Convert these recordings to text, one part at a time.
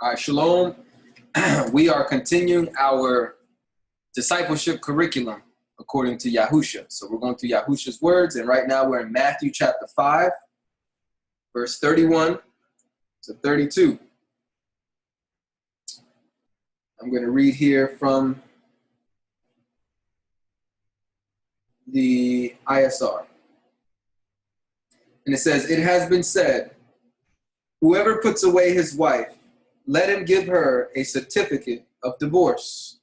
All right, shalom. We are continuing our discipleship curriculum according to Yahusha. So we're going through Yahusha's words, and right now we're in Matthew chapter 5, verse 31 to 32. I'm going to read here from the ISR. And it says, "It has been said, whoever puts away his wife, let him give her a certificate of divorce.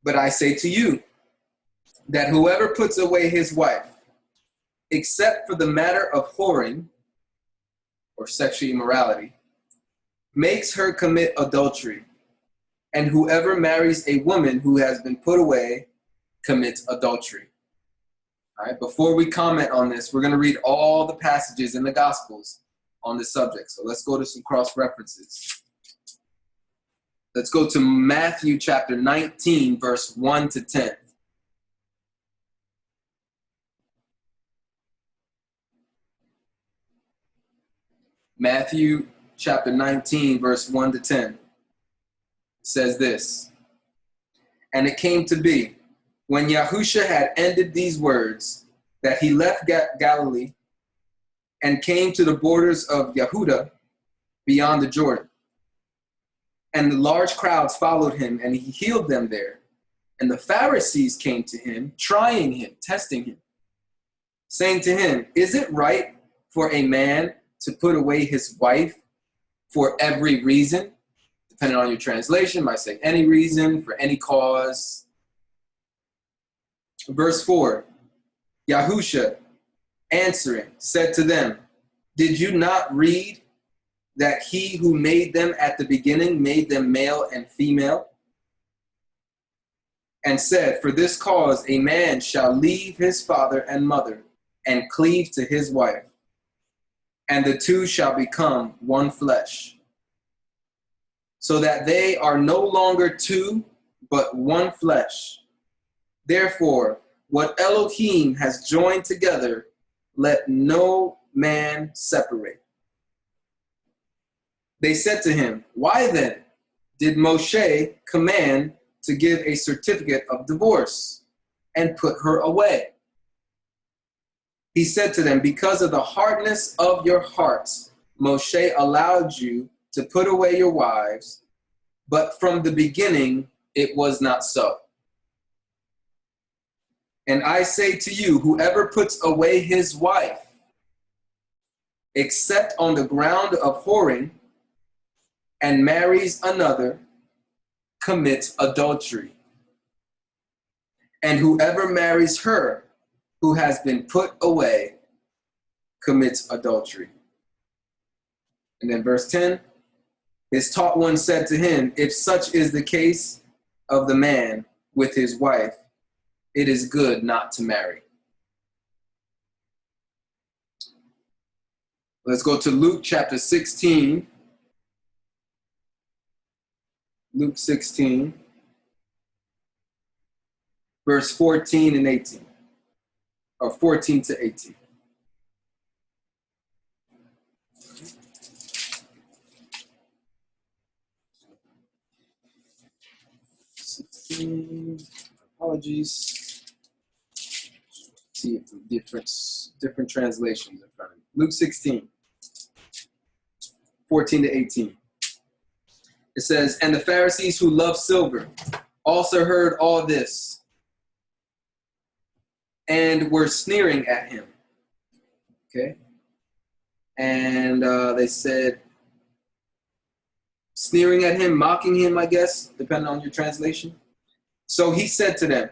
But I say to you that whoever puts away his wife, except for the matter of whoring or sexual immorality, makes her commit adultery. And whoever marries a woman who has been put away commits adultery." All right, before we comment on this, we're going to read all the passages in the Gospels on this subject. So let's go to some cross references. Let's go to Matthew chapter 19, verse 1 to 10. Matthew chapter 19, verse 1 to 10 says this, "And it came to be, when Yahusha had ended these words, that he left Galilee and came to the borders of Yehuda beyond the Jordan. And the large crowds followed him, and he healed them there. And the Pharisees came to him, trying him, testing him, saying to him, 'Is it right for a man to put away his wife for every reason?'" Depending on your translation, might say any reason, for any cause. Verse 4, Yahusha answering said to them, "Did you not read that he who made them at the beginning made them male and female? And said, for this cause a man shall leave his father and mother and cleave to his wife, and the two shall become one flesh. So that they are no longer two, but one flesh. Therefore, what Elohim has joined together, let no man separate." They said to him, "Why then did Moshe command to give a certificate of divorce and put her away?" He said to them, "Because of the hardness of your hearts, Moshe allowed you to put away your wives, but from the beginning it was not so. And I say to you, whoever puts away his wife, except on the ground of whoring, and marries another, commits adultery. And whoever marries her who has been put away commits adultery." And then verse 10, his taught one said to him, "If such is the case of the man with his wife, it is good not to marry." Let's go to Luke chapter 16. Luke 16, verse 14 and 18, or 14 to 18. Apologies. See if different translations in front of me. Luke 16, 14 to 18. It says, "And the Pharisees who loved silver also heard all this and were sneering at him." Okay. And they said, sneering at him, mocking him, I guess, depending on your translation. "So he said to them,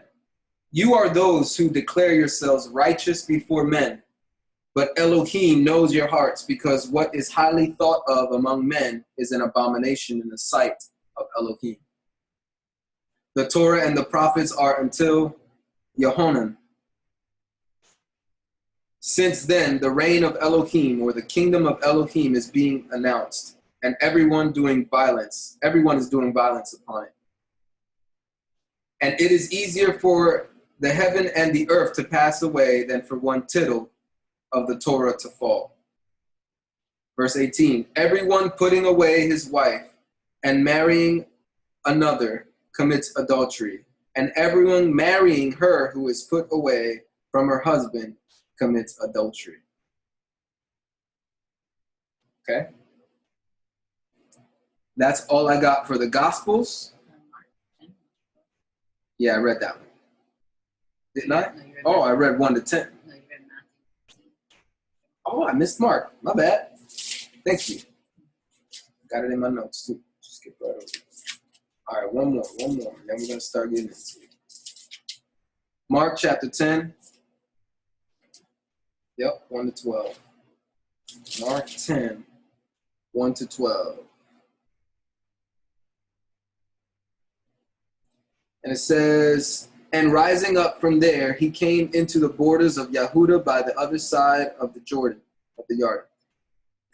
you are those who declare yourselves righteous before men, but Elohim knows your hearts, because what is highly thought of among men is an abomination in the sight of Elohim. The Torah and the prophets are until Yohanan. Since then, the reign of Elohim, or the kingdom of Elohim, is being announced, and everyone is doing violence upon it. And it is easier for the heaven and the earth to pass away than for one tittle of the Torah to fall." Verse 18, everyone putting away his wife and marrying another commits adultery, and everyone marrying her who is put away from her husband commits adultery. Okay? That's all I got for the Gospels. Yeah, I read that one. Didn't I? Oh, I read 1 to 10. No, you read Matthew. Oh, I missed Mark. My bad. Thank you. Got it in my notes too. Just skip right over it. All right, one more. And then we're going to start getting into it. Mark chapter 10. Yep, 1 to 12. Mark 10, 1 to 12. And it says, and rising up from there, he came into the borders of Yehuda by the other side of the Jordan, of the Jordan.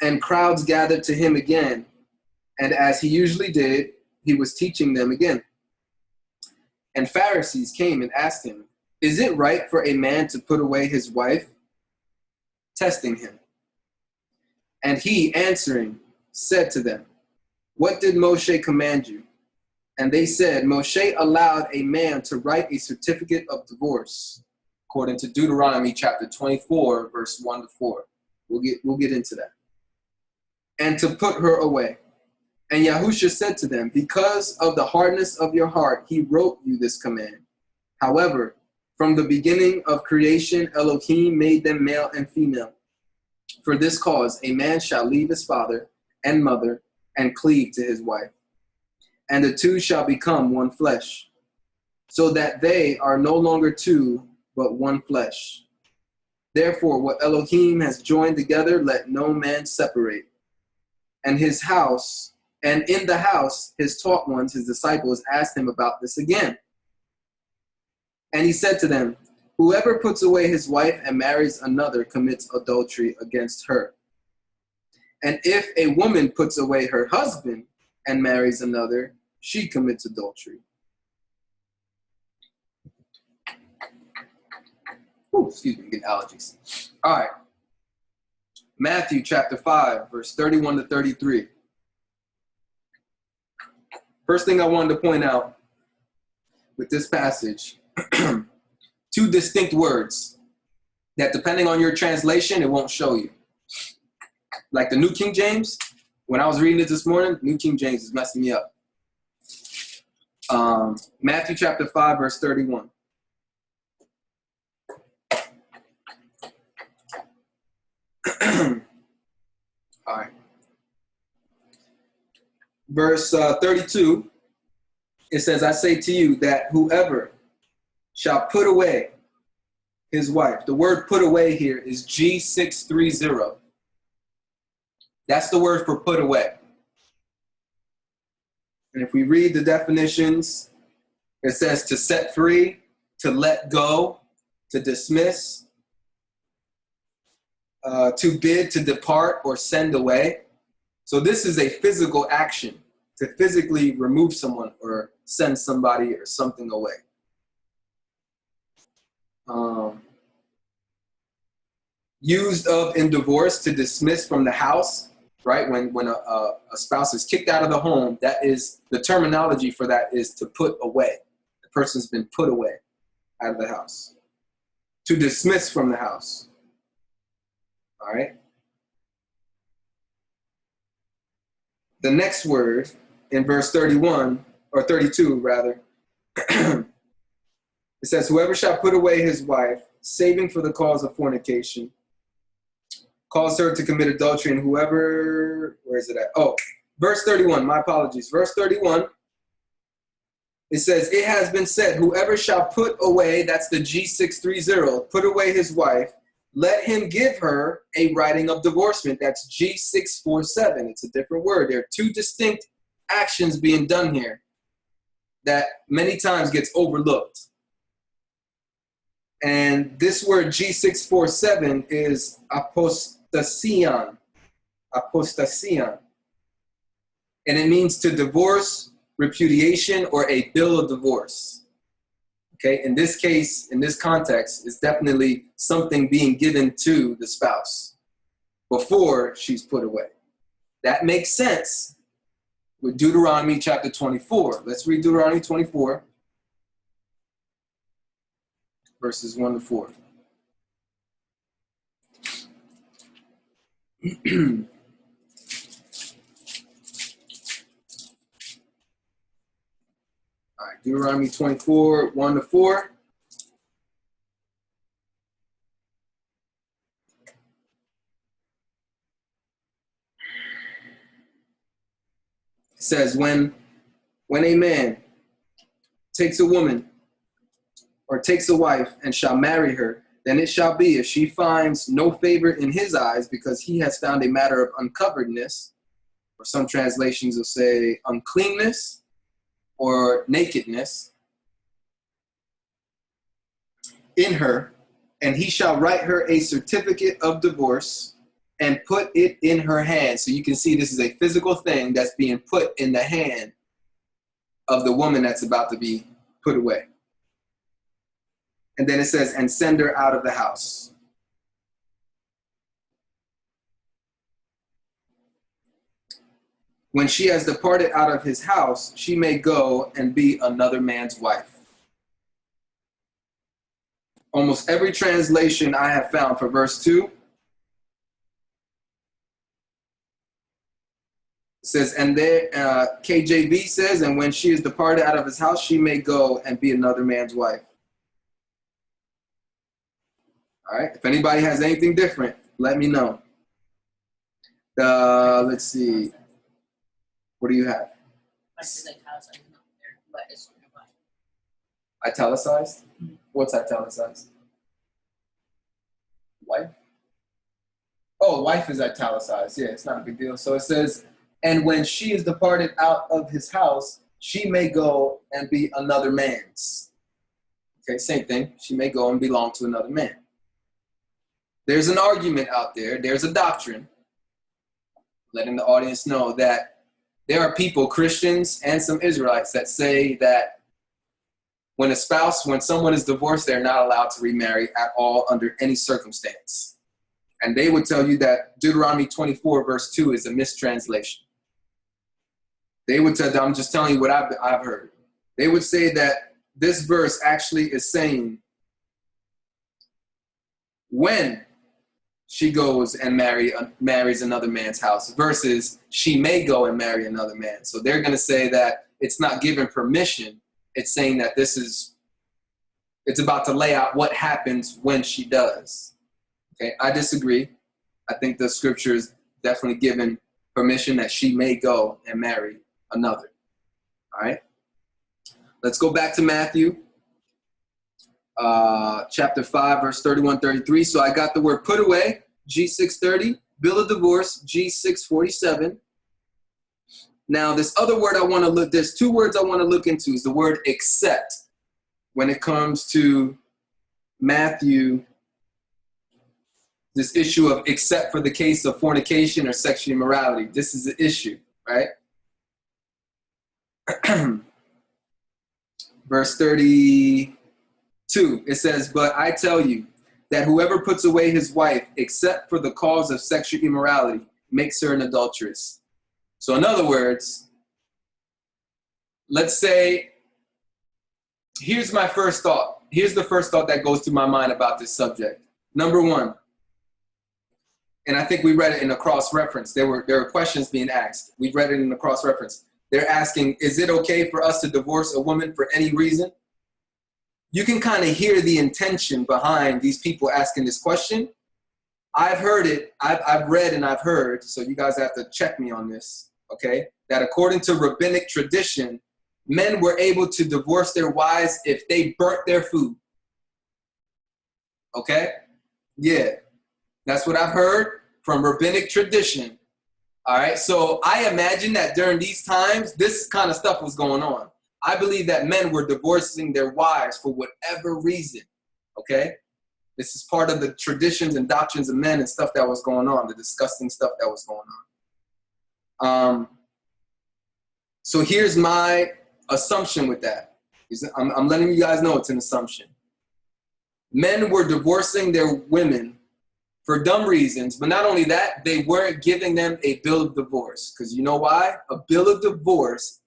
And crowds gathered to him again. And as he usually did, he was teaching them again. And Pharisees came and asked him, is it right for a man to put away his wife? Testing him. And he, answering, said to them, what did Moshe command you? And they said, Moshe allowed a man to write a certificate of divorce, according to Deuteronomy chapter 24, verse 1 to 4. We'll get into that. And to put her away. And Yahusha said to them, because of the hardness of your heart, he wrote you this command. However, from the beginning of creation, Elohim made them male and female. For this cause, a man shall leave his father and mother and cleave to his wife. And the two shall become one flesh, so that they are no longer two, but one flesh. Therefore, what Elohim has joined together, let no man separate. And in the house, his taught ones, his disciples, asked him about this again. And he said to them, whoever puts away his wife and marries another commits adultery against her. And if a woman puts away her husband and marries another, she commits adultery. Ooh, excuse me, I'm getting allergies. All right. Matthew chapter 5, verse 31 to 33. First thing I wanted to point out with this passage, two distinct words that depending on your translation, it won't show you. Like the New King James, when I was reading it this morning, New King James is messing me up. Matthew chapter 5, verse 31. All right. Verse 32, it says, I say to you that whoever shall put away his wife, the word put away here is G630. That's the word for put away. And if we read the definitions, it says to set free, to let go, to dismiss, to bid, to depart, or send away. So this is a physical action, to physically remove someone or send somebody or something away. Used of in divorce, to dismiss from the house, right? When a spouse is kicked out of the home, that is, the terminology for that is to put away. The person's been put away out of the house. To dismiss from the house. All right? The next word in verse 31, or 32 rather, it says, whoever shall put away his wife, saving for the cause of fornication, cause her to commit adultery, and whoever, where is it at? Oh, verse 31, my apologies. Verse 31, it says, it has been said, whoever shall put away, that's the G630, put away his wife, let him give her a writing of divorcement. That's G647. It's a different word. There are two distinct actions being done here that many times gets overlooked. And this word G647 is apostasion. Apostasion. And it means to divorce, repudiation, or a bill of divorce. Okay, in this case, in this context, it's definitely something being given to the spouse before she's put away. That makes sense with Deuteronomy chapter 24. Let's read Deuteronomy 24, verses 1 to 4. All right, Deuteronomy 24, 1 to 4. It says, when a man takes a woman or takes a wife and shall marry her, then it shall be, if she finds no favor in his eyes, because he has found a matter of uncoveredness, or some translations will say uncleanness or nakedness in her, and he shall write her a certificate of divorce and put it in her hand. So you can see this is a physical thing that's being put in the hand of the woman that's about to be put away. And then it says, and send her out of the house. When she has departed out of his house, she may go and be another man's wife. Almost every translation I have found for verse 2 says, and there, KJV says, and when she is departed out of his house, she may go and be another man's wife. All right. If anybody has anything different, let me know. Let's see. What do you have? Italicized? What's italicized? Wife? Oh, wife is italicized. Yeah, it's not a big deal. So it says, and when she is departed out of his house, she may go and be another man's. Okay, same thing. She may go and belong to another man. There's an argument out there. There's a doctrine letting the audience know that there are people, Christians and some Israelites, that say that when someone is divorced, they're not allowed to remarry at all under any circumstance. And they would tell you that Deuteronomy 24, verse 2 is a mistranslation. They would tell, I'm just telling you what I've heard. They would say that this verse actually is saying when she goes and marries another man's house versus she may go and marry another man. So they're going to say that it's not giving permission. It's saying that it's about to lay out what happens when she does. Okay, I disagree. I think the scripture is definitely given permission that she may go and marry another. All right. Let's go back to Matthew chapter 5, verse 31, 33. So I got the word put away, G630, bill of divorce, G647. Now this other word there's two words I want to look into is the word accept when it comes to Matthew, this issue of except for the case of fornication or sexual immorality. This is the issue, right? Verse 32, it says, but I tell you that whoever puts away his wife except for the cause of sexual immorality makes her an adulteress. So in other words, let's say, here's my first thought. Here's the first thought that goes to my mind about this subject. Number one, and I think we read it in a cross-reference. There were questions being asked. We read it in a cross-reference. They're asking, is it okay for us to divorce a woman for any reason? You can kind of hear the intention behind these people asking this question. I've heard it. I've read and I've heard, so you guys have to check me on this, okay? That according to rabbinic tradition, men were able to divorce their wives if they burnt their food. Okay? Yeah. That's what I've heard from rabbinic tradition. All right? So I imagine that during these times, this kind of stuff was going on. I believe that men were divorcing their wives for whatever reason. Okay? This is part of the traditions and doctrines of men and stuff that was going on, the disgusting stuff that was going on. So here's my assumption with that. I'm letting you guys know it's an assumption. Men were divorcing their women for dumb reasons. But not only that, they weren't giving them a bill of divorce. Because you know why? A bill of divorce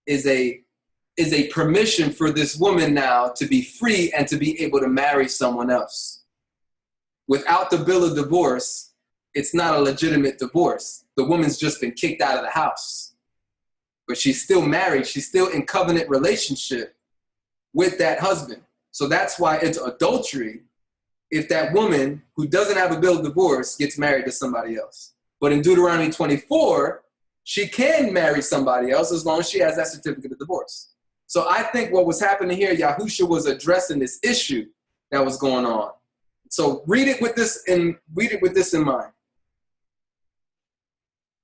is a permission for this woman now to be free and to be able to marry someone else. Without the bill of divorce, it's not a legitimate divorce. The woman's just been kicked out of the house. But she's still married. She's still in covenant relationship with that husband. So that's why it's adultery if that woman who doesn't have a bill of divorce gets married to somebody else. But in Deuteronomy 24, she can marry somebody else as long as she has that certificate of divorce. So I think what was happening here, Yahusha was addressing this issue that was going on. So read it with this in mind.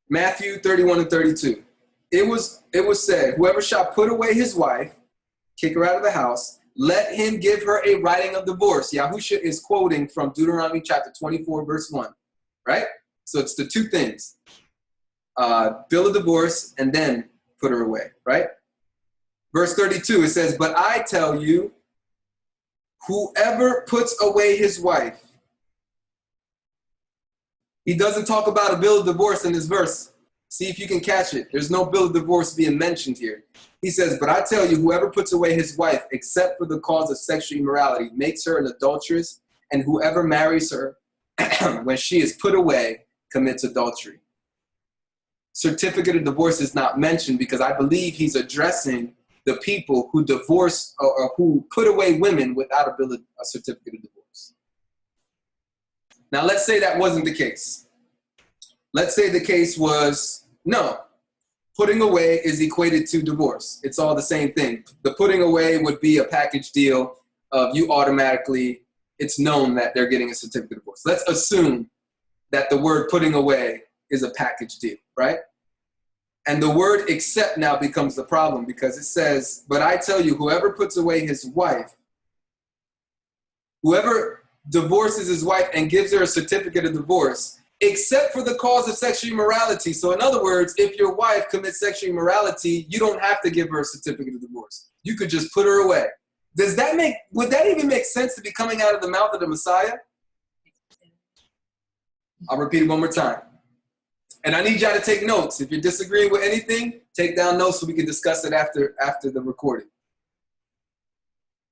Matthew 31 and 32. It was said, whoever shall put away his wife, kick her out of the house, let him give her a writing of divorce. Yahusha is quoting from Deuteronomy chapter 24, verse 1, right? So it's the two things, bill of divorce and then put her away, right? Verse 32, it says, but I tell you, whoever puts away his wife. He doesn't talk about a bill of divorce in this verse. See if you can catch it. There's no bill of divorce being mentioned here. He says, but I tell you, whoever puts away his wife, except for the cause of sexual immorality, makes her an adulteress, and whoever marries her, when she is put away, commits adultery. Certificate of divorce is not mentioned because I believe he's addressing the people who divorce or who put away women without a certificate of divorce. Now, let's say that wasn't the case. Let's say the case was, no, putting away is equated to divorce. It's all the same thing. The putting away would be a package deal of you automatically, it's known that they're getting a certificate of divorce. Let's assume that the word putting away is a package deal, right? And the word except now becomes the problem because it says, but I tell you, whoever puts away his wife, whoever divorces his wife and gives her a certificate of divorce, except for the cause of sexual immorality. So in other words, if your wife commits sexual immorality, you don't have to give her a certificate of divorce. You could just put her away. Would that even make sense to be coming out of the mouth of the Messiah? I'll repeat it one more time. And I need y'all to take notes. If you're disagreeing with anything, take down notes so we can discuss it after the recording.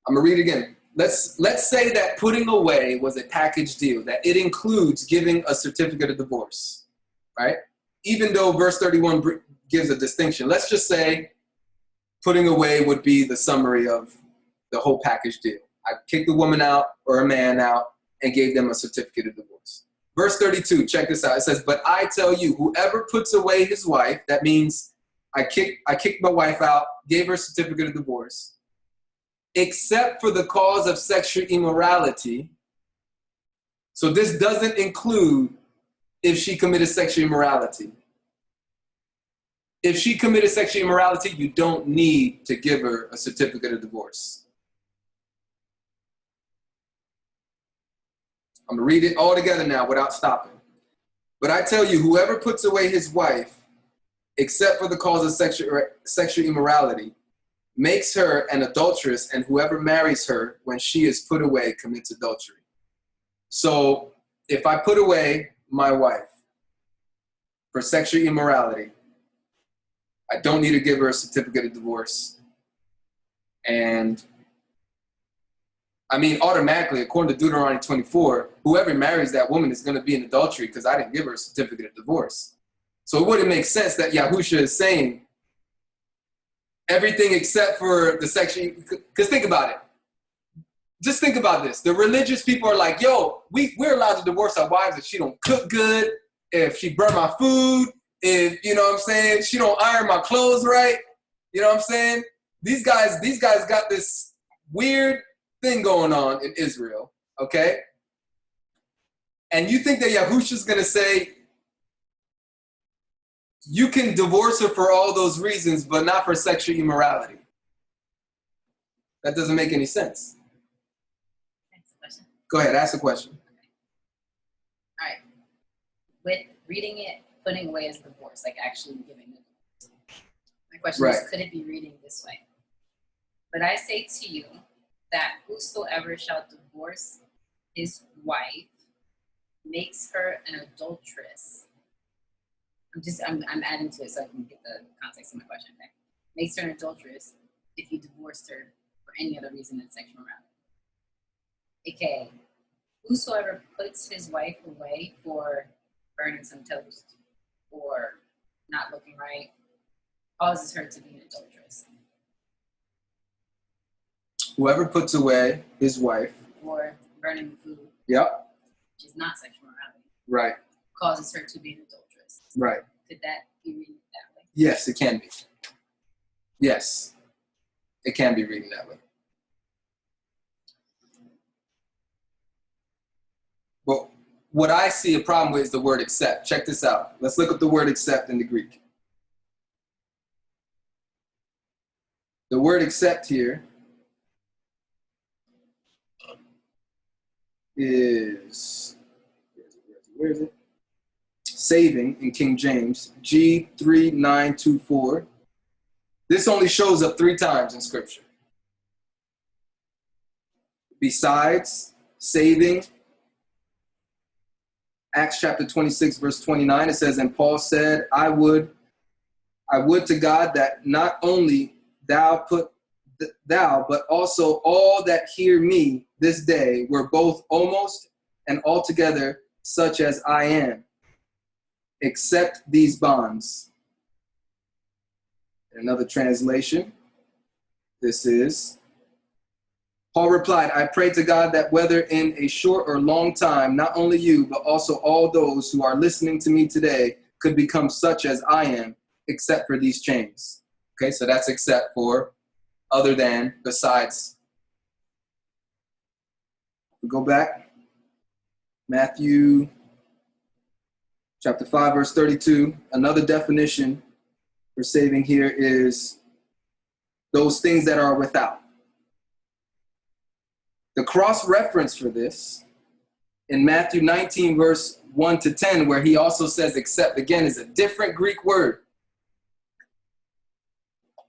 I'm gonna read it again. Let's say that putting away was a package deal, that it includes giving a certificate of divorce, right? Even though verse 31 gives a distinction. Let's just say putting away would be the summary of the whole package deal. I kicked the woman out or a man out and gave them a certificate of divorce. Verse 32, check this out. It says, but I tell you, whoever puts away his wife, that means I kicked my wife out, gave her a certificate of divorce, except for the cause of sexual immorality. So this doesn't include if she committed sexual immorality. If she committed sexual immorality, you don't need to give her a certificate of divorce. I'm going to read it all together now without stopping. But I tell you, whoever puts away his wife, except for the cause of sexual immorality, makes her an adulteress, and whoever marries her when she is put away commits adultery. So if I put away my wife for sexual immorality, I don't need to give her a certificate of divorce. And I mean, automatically, according to Deuteronomy 24, whoever marries that woman is going to be in adultery because I didn't give her a certificate of divorce. So it wouldn't make sense that Yahusha is saying everything except for the sexual, because think about it. Just think about this. The religious people are like, yo, we're allowed to divorce our wives if she don't cook good, if she burn my food, if, you know what I'm saying, she don't iron my clothes right. You know what I'm saying? These guys got this weird thing going on in Israel, okay? And you think that Yahusha's going to say, you can divorce her for all those reasons, but not for sexual immorality. That doesn't make any sense. Next question. Go ahead, ask a question. All right. With reading it, putting away as divorce, like actually giving it. My question is, could it be reading this way? But I say to you that whosoever shall divorce his wife makes her an adulteress. I'm adding to it so I can get the context of my question. Okay? Makes her an adulteress if you divorced her for any other reason than sexual morality. AKA, whosoever puts his wife away for burning some toast or not looking right causes her to be an adulteress. Whoever puts away his wife or burning the food, yep, which is not sexual morality, right, causes her to be an adulteress. Right. Could that be reading that way? Yes, it can be. Yes, it can be reading that way. But what I see a problem with is the word accept. Check this out. Let's look up the word accept in the Greek. The word accept here is, where is it? Saving in King James, G3924. This only shows up 3 times in Scripture. Besides, saving, Acts chapter 26, verse 29, it says, and Paul said, I would to God that not only thou, but also all that hear me this day were both almost and altogether such as I am, except these bonds. In another translation, this is, Paul replied, I pray to God that whether in a short or long time, not only you, but also all those who are listening to me today could become such as I am, except for these chains. Okay, so that's except for, other than, besides. We go back. Matthew chapter 5, verse 32. Another definition for saving here is those things that are without. The cross-reference for this in Matthew 19, verse 1 to 10, where he also says except, again, is a different Greek word.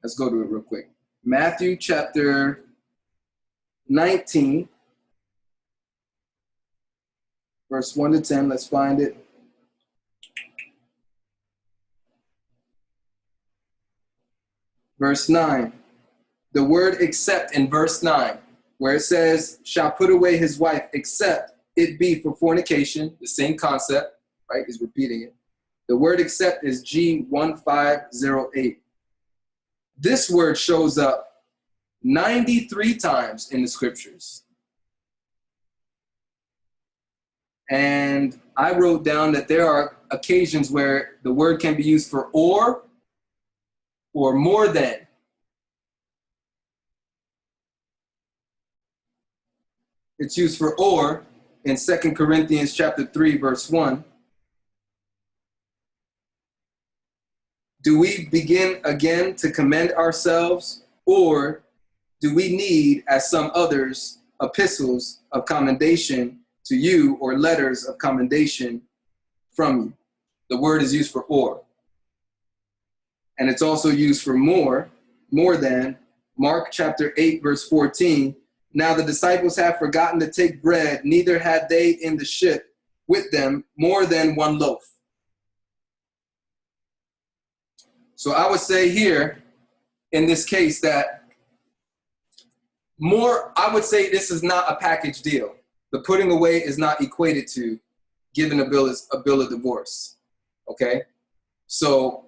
Let's go to it real quick. Matthew chapter 19, verse 1 to 10. Let's find it. Verse 9. The word except in verse 9, where it says, shall put away his wife, except it be for fornication, the same concept, right? He's repeating it. The word except is G1508. This word shows up 93 times in the scriptures. And I wrote down that there are occasions where the word can be used for or more than. It's used for or in 2 Corinthians chapter 3, verse 1. Do we begin again to commend ourselves, or do we need, as some others, epistles of commendation to you or letters of commendation from you? The word is used for or. And it's also used for more than. Mark chapter 8, verse 14. Now the disciples have forgotten to take bread, neither had they in the ship with them more than one loaf. So I would say here, in this case, that I would say this is not a package deal. The putting away is not equated to giving a bill of divorce, okay? So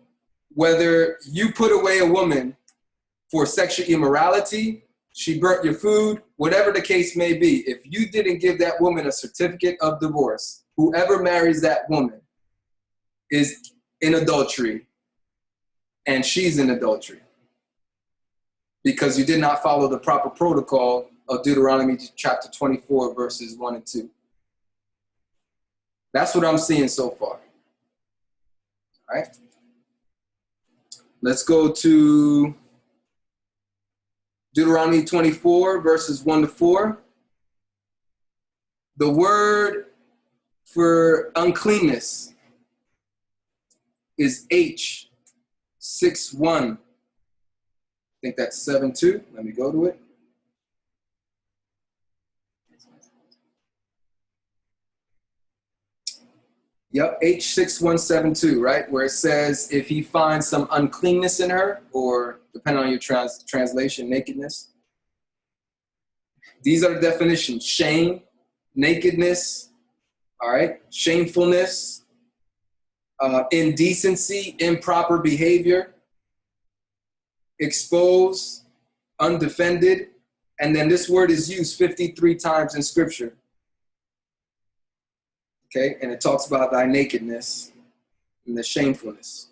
whether you put away a woman for sexual immorality, she burnt your food, whatever the case may be, if you didn't give that woman a certificate of divorce, whoever marries that woman is in adultery, and she's in adultery, because you did not follow the proper protocol of Deuteronomy chapter 24, verses 1 and 2. That's what I'm seeing so far. All right. Let's go to Deuteronomy 24, verses 1 to 4. The word for uncleanness is H61. I think that's 7.2. Let me go to it. Yep, H6172, right? Where it says if he finds some uncleanness in her, or depending on your translation, nakedness. These are the definitions: shame, nakedness, all right, shamefulness, indecency, improper behavior, exposed, undefended, and then this word is used 53 times in Scripture. Okay, and it talks about thy nakedness and the shamefulness.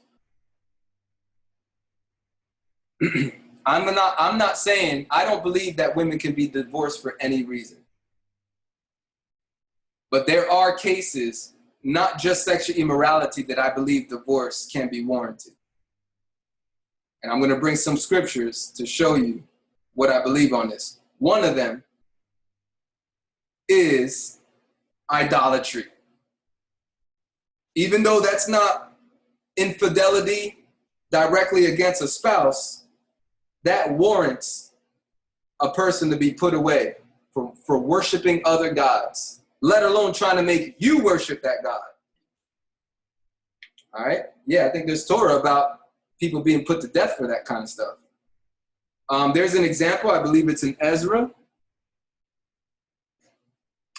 I'm not saying, I don't believe that women can be divorced for any reason. But there are cases, not just sexual immorality, that I believe divorce can be warranted. And I'm going to bring some scriptures to show you what I believe on this. One of them is idolatry. Even though that's not infidelity directly against a spouse, that warrants a person to be put away for worshiping other gods, let alone trying to make you worship that God. All right? Yeah, I think there's Torah about people being put to death for that kind of stuff. There's an example, I believe it's in Ezra.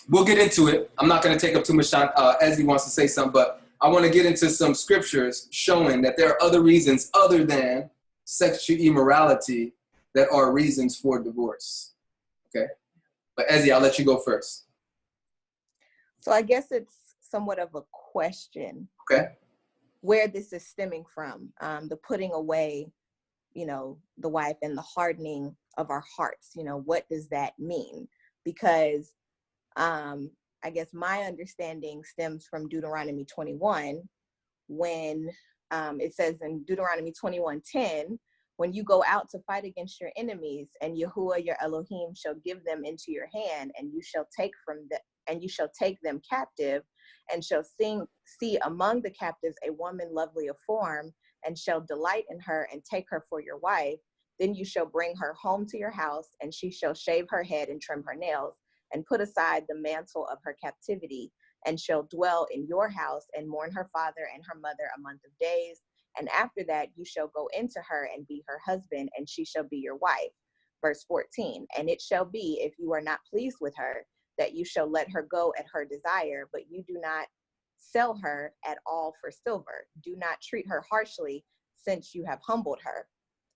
We'll get into it. I'm not going to take up too much time. Ezzy wants to say something, but I want to get into some scriptures showing that there are other reasons other than sexual immorality that are reasons for divorce. Okay? But Ezzy, I'll let you go first. So I guess it's somewhat of a question. Okay. Where this is stemming from, the putting away, the wife, and the hardening of our hearts. What does that mean? Because I guess my understanding stems from Deuteronomy 21, when it says in Deuteronomy 21:10, when you go out to fight against your enemies, and Yahuwah your Elohim shall give them into your hand, and you shall take them captive, and shall see among the captives a woman lovely of form, and shall delight in her, and take her for your wife. Then you shall bring her home to your house, and she shall shave her head and trim her nails, and put aside the mantle of her captivity, and shall dwell in your house, and mourn her father and her mother a month of days. And after that you shall go into her and be her husband, and she shall be your wife. Verse 14, and it shall be, if you are not pleased with her, that you shall let her go at her desire, but you do not sell her at all for silver. Do not treat her harshly, since you have humbled her.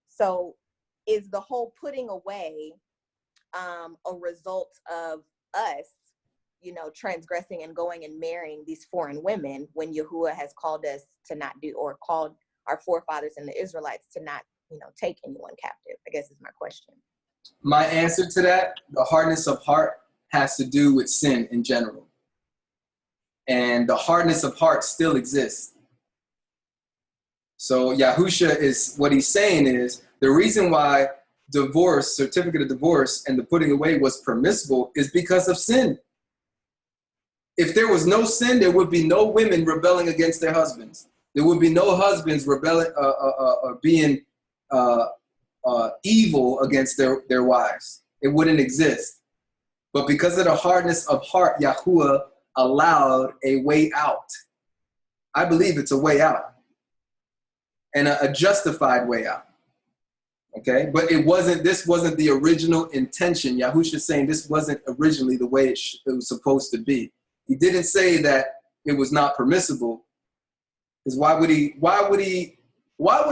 So is the whole putting away a result of us, transgressing and going and marrying these foreign women, when Yahuwah has called us to not do, or called our forefathers and the Israelites to not, take anyone captive? I guess is my question. My answer to that, the hardness of heart, has to do with sin in general. And the hardness of heart still exists. So Yahusha is, what he's saying is, the reason why divorce, certificate of divorce, and the putting away was permissible is because of sin. If there was no sin, there would be no women rebelling against their husbands. There would be no husbands rebelling, being evil against their wives. It wouldn't exist. But because of the hardness of heart, Yahuwah allowed a way out. I believe it's a way out, and a justified way out. Okay, but this wasn't the original intention. Yahusha saying this wasn't originally the way it was supposed to be. He didn't say that it was not permissible. Because why would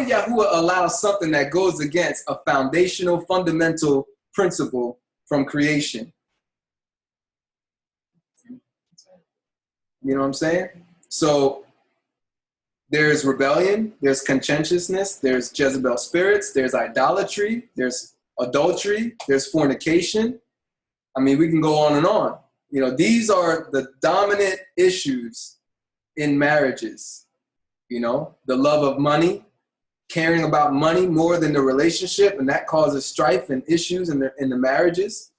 Yahuwah allow something that goes against a foundational, fundamental principle from creation? You know what I'm saying? So there's rebellion, there's contentiousness, there's Jezebel spirits, there's idolatry, there's adultery, there's fornication. I mean, we can go on and on. These are the dominant issues in marriages. The love of money, caring about money more than the relationship, and that causes strife and issues in the marriages.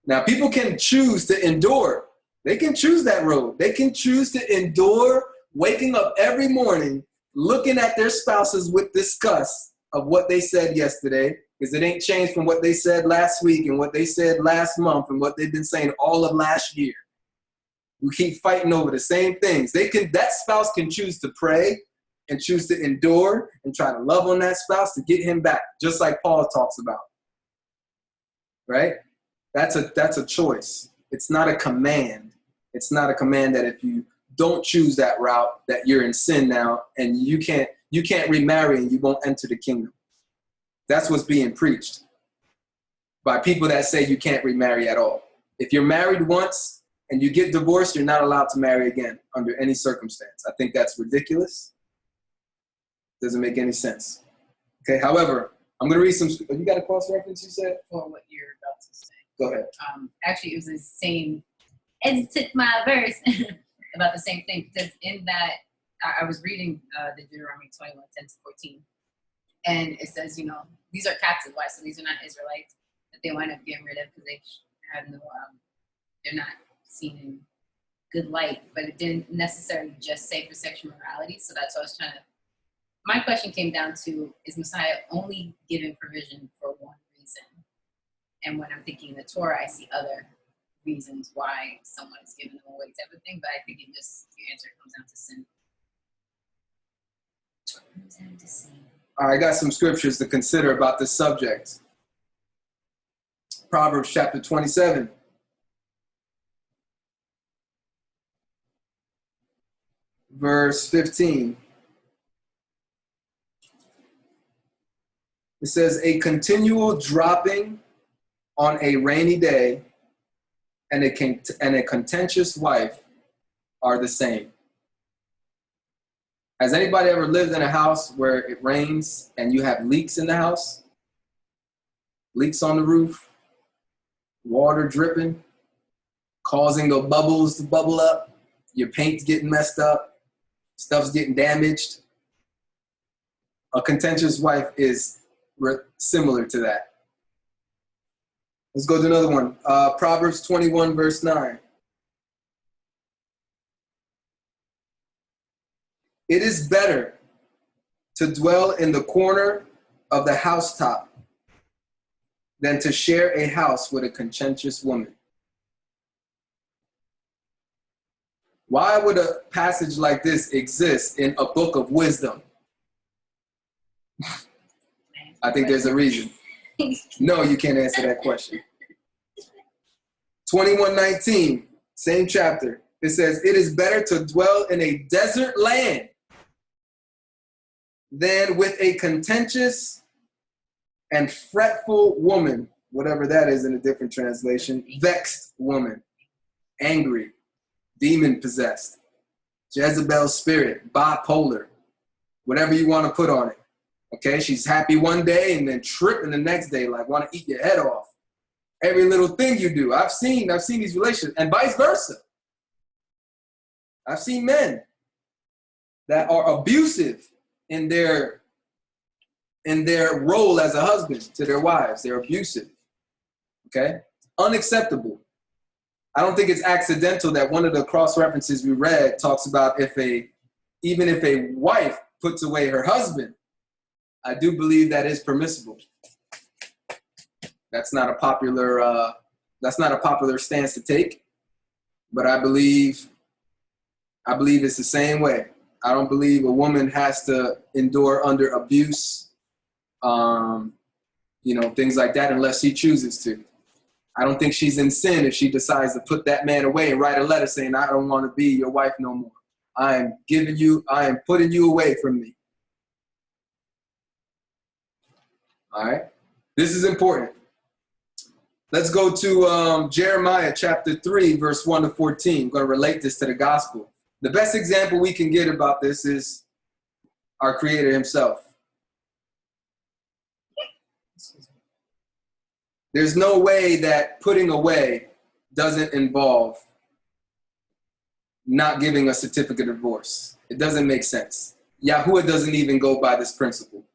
Now, people can choose to endure. They can choose that road. They can choose to endure waking up every morning, looking at their spouses with disgust of what they said yesterday, because it ain't changed from what they said last week and what they said last month and what they've been saying all of last year. We keep fighting over the same things. That spouse can choose to pray and choose to endure and try to love on that spouse to get him back, just like Paul talks about. Right? That's a choice. It's not a command. It's not a command that if you don't choose that route, that you're in sin now and you can't remarry and you won't enter the kingdom. That's what's being preached by people that say you can't remarry at all. If you're married once and you get divorced, you're not allowed to marry again under any circumstance. I think that's ridiculous. Doesn't make any sense. Okay, however, I'm going to read some. You got a cross-reference, you said? For what you're about to say. Go ahead. Actually, it was the same, and it took my verse about the same thing, because in that, I was reading the Deuteronomy 21:10-14, and it says, these are captive wives, so these are not Israelites that they wind up getting rid of because they have no, they're not seen in good light, but it didn't necessarily just say for sexual morality, so that's what I was trying to. My question came down to, is Messiah only given provision for one reason? And when I'm thinking the Torah, I see other reasons why someone is given them away type of thing, but I think your answer comes down to sin. All right, I got some scriptures to consider about this subject. Proverbs chapter 27. Verse 15. It says, a continual dropping on a rainy day and a contentious wife are the same. Has anybody ever lived in a house where it rains and you have leaks in the house? Leaks on the roof, water dripping, causing the bubbles to bubble up, your paint's getting messed up, stuff's getting damaged. A contentious wife is similar to that. Let's go to another one. Proverbs 21, verse 9. It is better to dwell in the corner of the housetop than to share a house with a contentious woman. Why would a passage like this exist in a book of wisdom? I think there's a reason. No, you can't answer that question. 21:19, same chapter. It says, it is better to dwell in a desert land than with a contentious and fretful woman, whatever that is in a different translation, vexed woman, angry, demon-possessed, Jezebel spirit, bipolar, whatever you want to put on it. Okay, she's happy one day and then tripping the next day, like want to eat your head off. Every little thing you do. I've seen these relationships, and vice versa. I've seen men that are abusive in their role as a husband to their wives. They're abusive. Okay? Unacceptable. I don't think it's accidental that one of the cross references we read talks about even if a wife puts away her husband, I do believe that is permissible. That's not a popular stance to take, but I believe it's the same way. I don't believe a woman has to endure under abuse, things like that, unless she chooses to. I don't think she's in sin if she decides to put that man away and write a letter saying, I don't want to be your wife no more. I am putting you away from me. All right. This is important. Let's go to Jeremiah chapter 3, verse 1-14. I'm going to relate this to the gospel. The best example we can get about this is our Creator himself. There's no way that putting away doesn't involve not giving a certificate of divorce. It doesn't make sense. Yahuwah doesn't even go by this principle.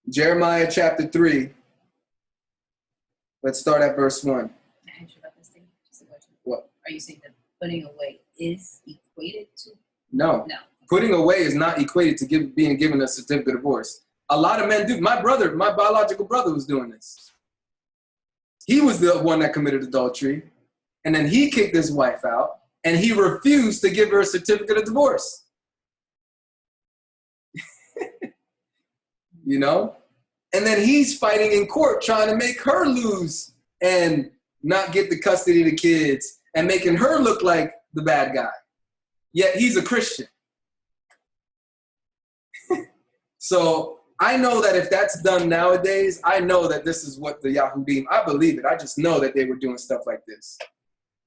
Jeremiah chapter 3. Let's start at verse 1. Can I ask you about this thing? Just a question. What? Are you saying that putting away is equated to? No. Putting away is not equated to being given a certificate of divorce. A lot of men do. My biological brother was doing this. He was the one that committed adultery, and then he kicked his wife out, and he refused to give her a certificate of divorce. You know? And then he's fighting in court trying to make her lose and not get the custody of the kids and making her look like the bad guy. Yet he's a Christian. So I know that if that's done nowadays, I know that this is what the Yahudim, I believe it. I just know that they were doing stuff like this.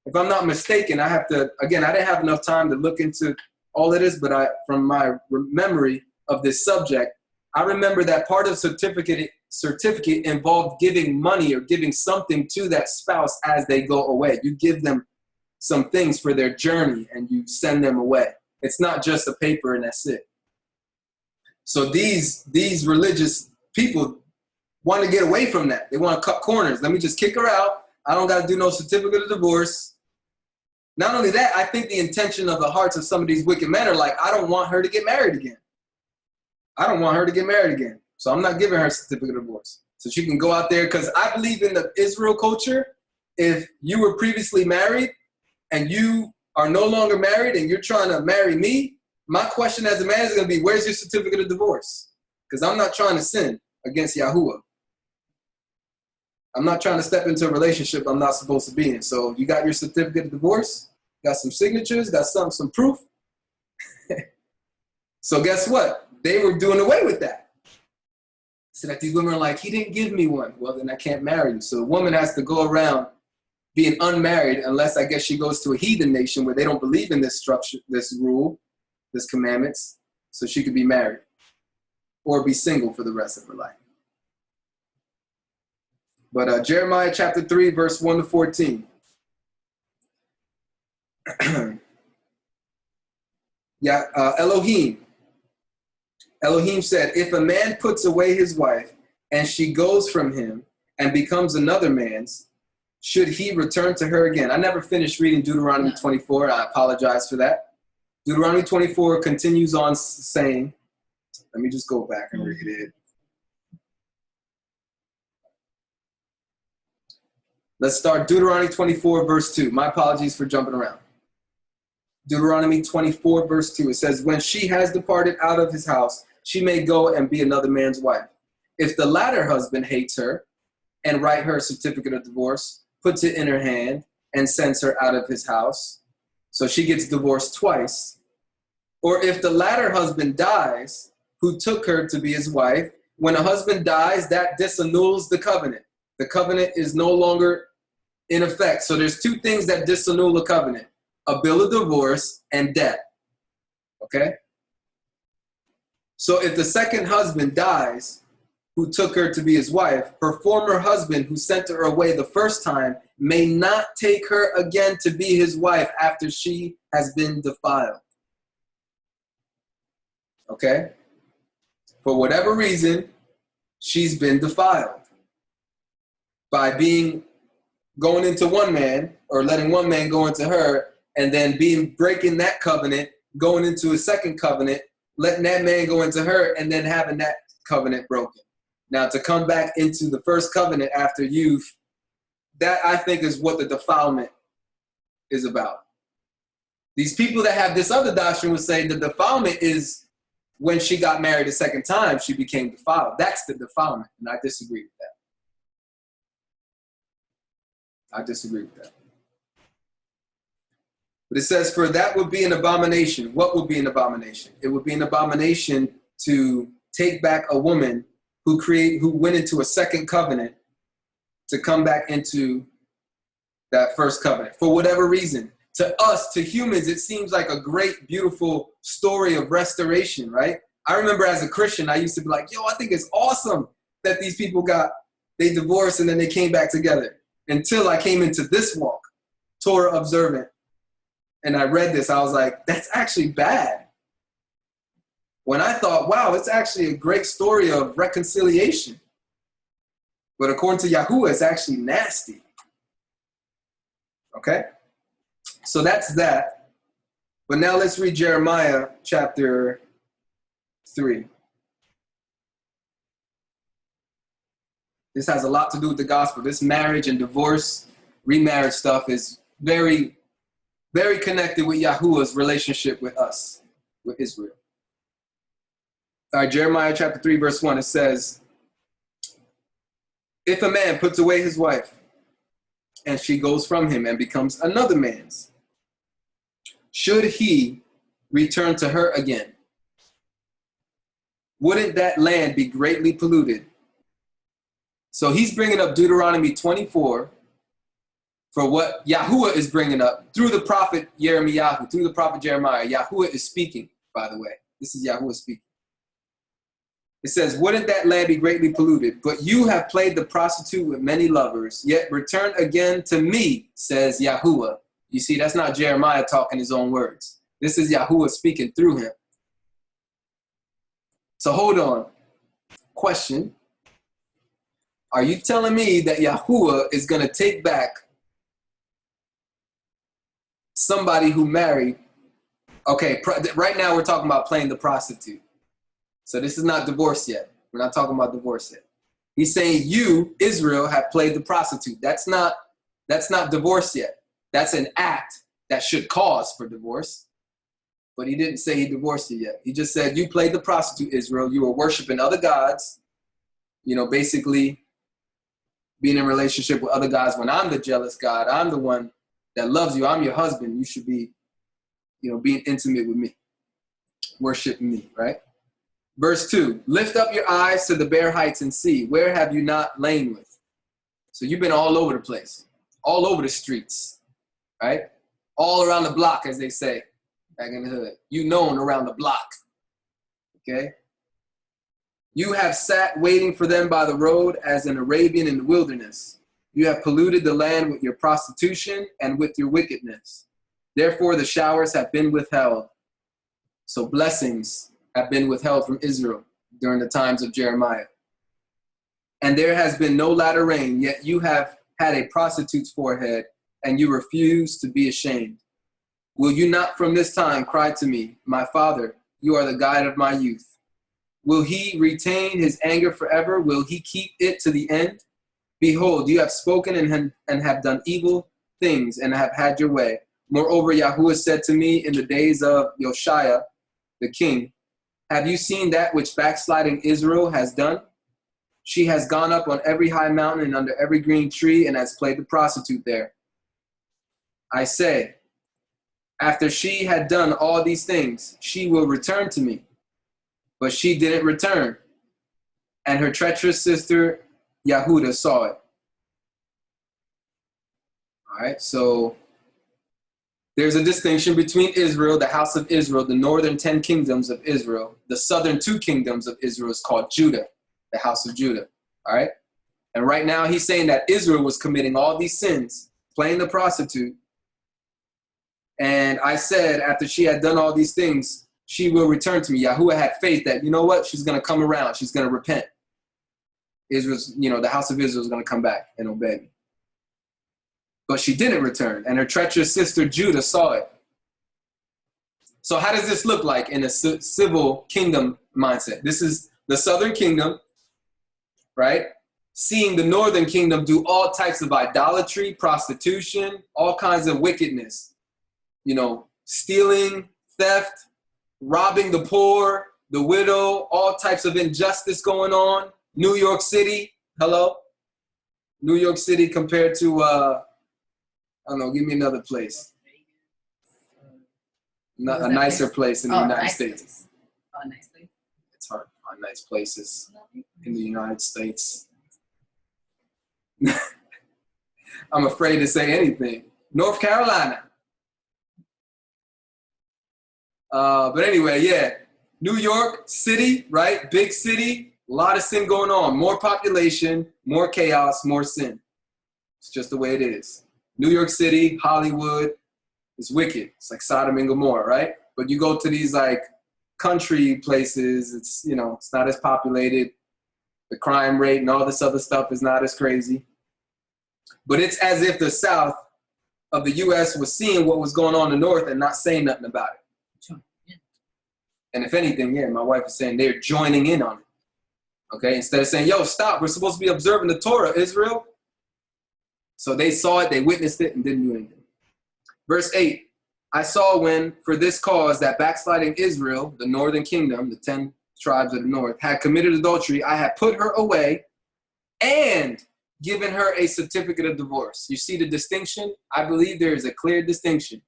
If I'm not mistaken, I have to, again, I didn't have enough time to look into all of this, but from my memory of this subject, I remember that part of certificate involved giving money or giving something to that spouse as they go away. You give them some things for their journey and you send them away. It's not just a paper and that's it. So these religious people want to get away from that. They want to cut corners. Let me just kick her out. I don't got to do no certificate of divorce. Not only that, I think the intention of the hearts of some of these wicked men are like, I don't want her to get married again. I don't want her to get married again. So I'm not giving her a certificate of divorce. So she can go out there, because I believe in the Israel culture, if you were previously married and you are no longer married and you're trying to marry me, my question as a man is going to be, where's your certificate of divorce? Because I'm not trying to sin against Yahuwah. I'm not trying to step into a relationship I'm not supposed to be in. So you got your certificate of divorce, got some signatures, got some proof. So guess what? They were doing away with that. So that these women are like, he didn't give me one. Well, then I can't marry you. So the woman has to go around being unmarried unless, I guess, she goes to a heathen nation where they don't believe in this structure, this rule, this commandments, so she could be married or be single for the rest of her life. But Jeremiah chapter 3, verse 1 to 14. Elohim said, if a man puts away his wife and she goes from him and becomes another man's, should he return to her again? I never finished reading Deuteronomy 24. I apologize for that. Deuteronomy 24 continues on saying, let me just go back and read it. Let's start Deuteronomy 24, verse 2. My apologies for jumping around. Deuteronomy 24, verse 2. It says, when she has departed out of his house, she may go and be another man's wife. If the latter husband hates her and write her a certificate of divorce, puts it in her hand, and sends her out of his house, so she gets divorced twice. Or if the latter husband dies, who took her to be his wife, when a husband dies, that disannuls the covenant. The covenant is no longer in effect. So there's two things that disannul a covenant: a bill of divorce and death. Okay? So if the second husband dies, who took her to be his wife, her former husband who sent her away the first time may not take her again to be his wife after she has been defiled. Okay? For whatever reason, she's been defiled by going into one man, or letting one man go into her, and then breaking that covenant, going into a second covenant, letting that man go into her, and then having that covenant broken. Now, to come back into the first covenant after that I think is what the defilement is about. These people that have this other doctrine would say the defilement is when she got married a second time, she became defiled. That's the defilement, and I disagree with that. I disagree with that. But it says, for that would be an abomination. What would be an abomination? It would be an abomination to take back a woman who went into a second covenant to come back into that first covenant for whatever reason. To us, to humans, it seems like a great, beautiful story of restoration, right? I remember as a Christian, I used to be like, yo, I think it's awesome that these people they divorced and then they came back together. Until I came into this walk, Torah observant, and I read this, I was like, that's actually bad. When I thought, wow, it's actually a great story of reconciliation. But according to Yahuwah, it's actually nasty. Okay? So that's that. But now let's read Jeremiah chapter 3. This has a lot to do with the gospel. This marriage and divorce, remarriage stuff is very, very connected with Yahuwah's relationship with us, with Israel. All right, Jeremiah chapter 3, verse 1, it says, if a man puts away his wife, and she goes from him and becomes another man's, should he return to her again? Wouldn't that land be greatly polluted? So he's bringing up Deuteronomy 24 for what Yahuwah is bringing up through the prophet Jeremiah, through the prophet Jeremiah. Yahuwah is speaking, by the way. This is Yahuwah speaking. It says, wouldn't that land be greatly polluted? But you have played the prostitute with many lovers, yet return again to me, says Yahuwah. You see, that's not Jeremiah talking his own words. This is Yahuwah speaking through him. So hold on. Question. Are you telling me that Yahuwah is going to take back somebody who married? Okay, right now we're talking about playing the prostitute. So this is not divorce yet. We're not talking about divorce yet. He's saying you, Israel, have played the prostitute. That's not divorce yet. That's an act that should cause for divorce. But he didn't say he divorced you yet. He just said you played the prostitute, Israel. You were worshiping other gods. You know, basically being in relationship with other gods when I'm the jealous God. I'm the one that loves you. I'm your husband. You should be, you know, being intimate with me. Worshiping me, right? Verse 2, lift up your eyes to the bare heights and see, where have you not lain with? So you've been all over the place, all over the streets, right? All around the block, as they say back in the hood. You known around the block, okay? You have sat waiting for them by the road as an Arabian in the wilderness. You have polluted the land with your prostitution and with your wickedness. Therefore, the showers have been withheld. So blessings have been withheld from Israel during the times of Jeremiah. And there has been no latter rain, yet you have had a prostitute's forehead, and you refuse to be ashamed. Will you not from this time cry to me, my father, you are the guide of my youth? Will he retain his anger forever? Will he keep it to the end? Behold, you have spoken and have done evil things and have had your way. Moreover, Yahuwah said to me in the days of Josiah, the king, have you seen that which backsliding Israel has done? She has gone up on every high mountain and under every green tree and has played the prostitute there. I say, after she had done all these things, she will return to me. But she didn't return. And her treacherous sister, Yahudah, saw it. All right, so there's a distinction between Israel, the house of Israel, the northern 10 kingdoms of Israel. The southern 2 kingdoms of Israel is called Judah, the house of Judah. All right? And right now he's saying that Israel was committing all these sins, playing the prostitute. And I said, after she had done all these things, she will return to me. Yahuwah had faith that, you know what? She's going to come around. She's going to repent. Israel's, you know, the house of Israel is going to come back and obey me. But she didn't return, and her treacherous sister Judah saw it. So how does this look like in a civil kingdom mindset? This is the southern kingdom, right? Seeing the northern kingdom do all types of idolatry, prostitution, all kinds of wickedness. You know, stealing, theft, robbing the poor, the widow, all types of injustice going on. New York City, hello? New York City compared to... I don't know, give me another place. A nicer place in the United States. Oh, a nice place. It's hard to find nice places in the United States. I'm afraid to say anything. North Carolina. But anyway, yeah. New York City, right? Big city. A lot of sin going on. More population, more chaos, more sin. It's just the way it is. New York City, Hollywood, is wicked. It's like Sodom and Gomorrah, right? But you go to these like country places, it's, you know, it's not as populated. The crime rate and all this other stuff is not as crazy. But it's as if the South of the U.S. was seeing what was going on in the North and not saying nothing about it. And if anything, yeah, my wife is saying they're joining in on it. Okay, instead of saying, yo, stop, we're supposed to be observing the Torah, Israel. So they saw it, they witnessed it, and didn't do anything. Verse 8, I saw when, for this cause, that backsliding Israel, the northern kingdom, the 10 tribes of the north, had committed adultery, I had put her away and given her a certificate of divorce. You see the distinction? I believe there is a clear distinction.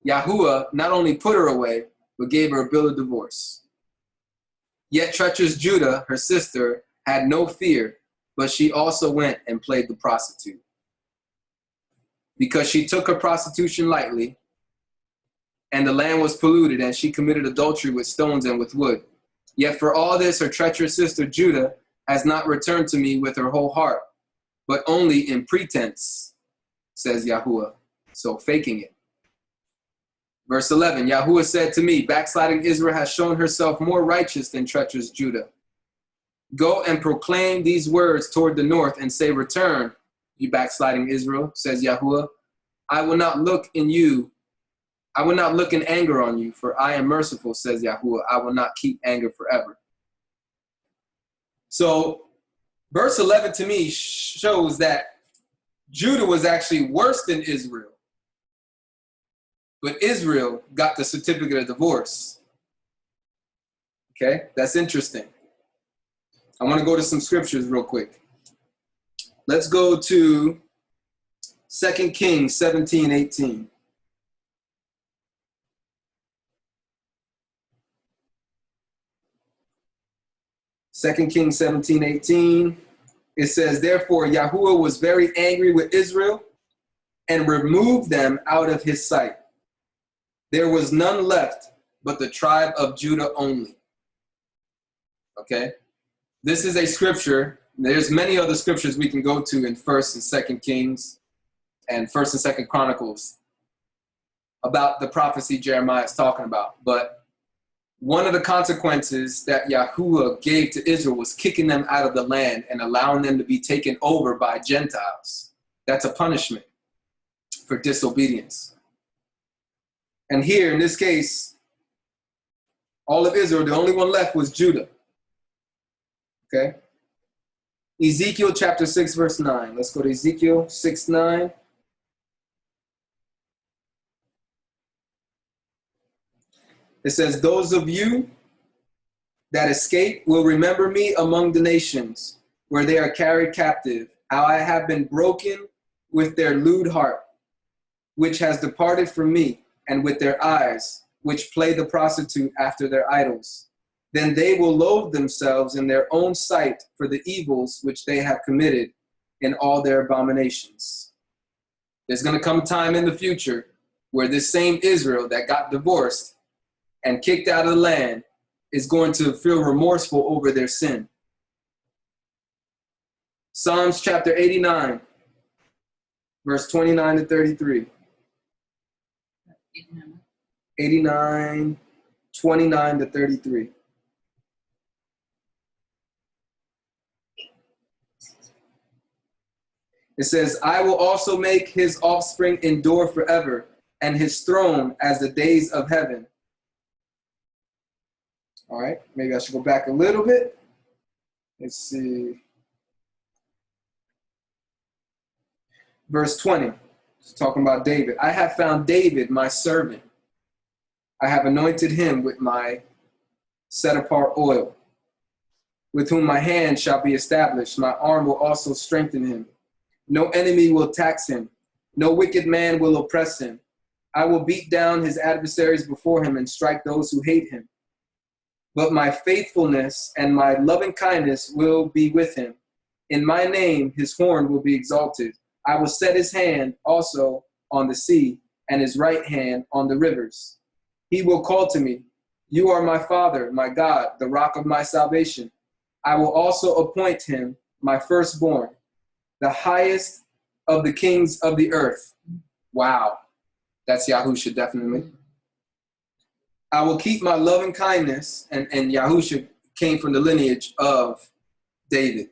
Yahuwah not only put her away, but gave her a bill of divorce. Yet treacherous Judah, her sister, had no fear, but she also went and played the prostitute. Because she took her prostitution lightly, and the land was polluted, and she committed adultery with stones and with wood. Yet for all this, her treacherous sister Judah has not returned to me with her whole heart, but only in pretense, says Yahuwah. So faking it. Verse 11, Yahuwah said to me, backsliding Israel has shown herself more righteous than treacherous Judah. Go and proclaim these words toward the north and say, return, you backsliding Israel, says Yahuwah. I will not look in anger on you, for I am merciful, says Yahuwah. I will not keep anger forever. So verse 11 to me shows that Judah was actually worse than Israel. But Israel got the certificate of divorce. Okay, that's interesting. I want to go to some scriptures real quick. Let's go to 2 Kings 17:18. 2 Kings 17:18. It says, therefore, Yahuwah was very angry with Israel and removed them out of his sight. There was none left but the tribe of Judah only. Okay? This is a scripture. There's many other scriptures we can go to in 1st and 2nd Kings and 1st and 2nd Chronicles about the prophecy Jeremiah is talking about. But one of the consequences that Yahuwah gave to Israel was kicking them out of the land and allowing them to be taken over by Gentiles. That's a punishment for disobedience. And here, in this case, all of Israel, the only one left was Judah. Okay? Ezekiel chapter 6, verse 9. Let's go to Ezekiel 6:9. It says, those of you that escape will remember me among the nations where they are carried captive, how I have been broken with their lewd heart, which has departed from me, and with their eyes, which play the prostitute after their idols. Then they will loathe themselves in their own sight for the evils which they have committed in all their abominations. There's going to come a time in the future where this same Israel that got divorced and kicked out of the land is going to feel remorseful over their sin. Psalms chapter 89, verse 29 to 33. 89, 29 to 33. It says, I will also make his offspring endure forever, and his throne as the days of heaven. All right, maybe I should go back a little bit. Let's see. Verse 20, it's talking about David. I have found David, my servant. I have anointed him with my set-apart oil, with whom my hand shall be established. My arm will also strengthen him. No enemy will tax him. No wicked man will oppress him. I will beat down his adversaries before him and strike those who hate him. But my faithfulness and my loving kindness will be with him. In my name, his horn will be exalted. I will set his hand also on the sea and his right hand on the rivers. He will call to me, you are my Father, my God, the rock of my salvation. I will also appoint him my firstborn, the highest of the kings of the earth. Wow. That's Yahusha, definitely. I will keep my loving kindness, and Yahusha came from the lineage of David.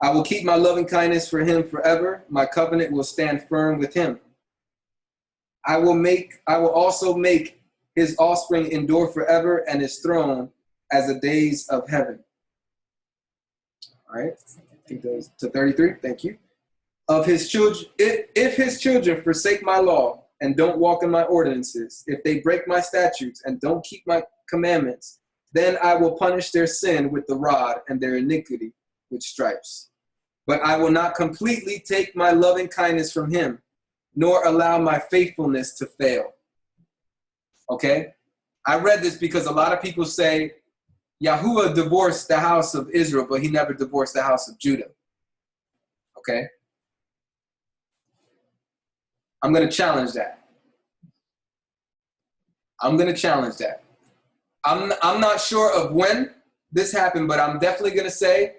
I will keep my loving kindness for him forever. My covenant will stand firm with him. I will also make his offspring endure forever, and his throne as the days of heaven. All right, I think that was to 33. Thank you. Of his children, if his children forsake my law and don't walk in my ordinances, if they break my statutes and don't keep my commandments, then I will punish their sin with the rod and their iniquity with stripes. But I will not completely take my loving kindness from him, nor allow my faithfulness to fail. Okay? I read this because a lot of people say Yahuwah divorced the house of Israel, but he never divorced the house of Judah. Okay? I'm going to challenge that. I'm going to challenge that. I'm not sure of when this happened, but I'm definitely going to say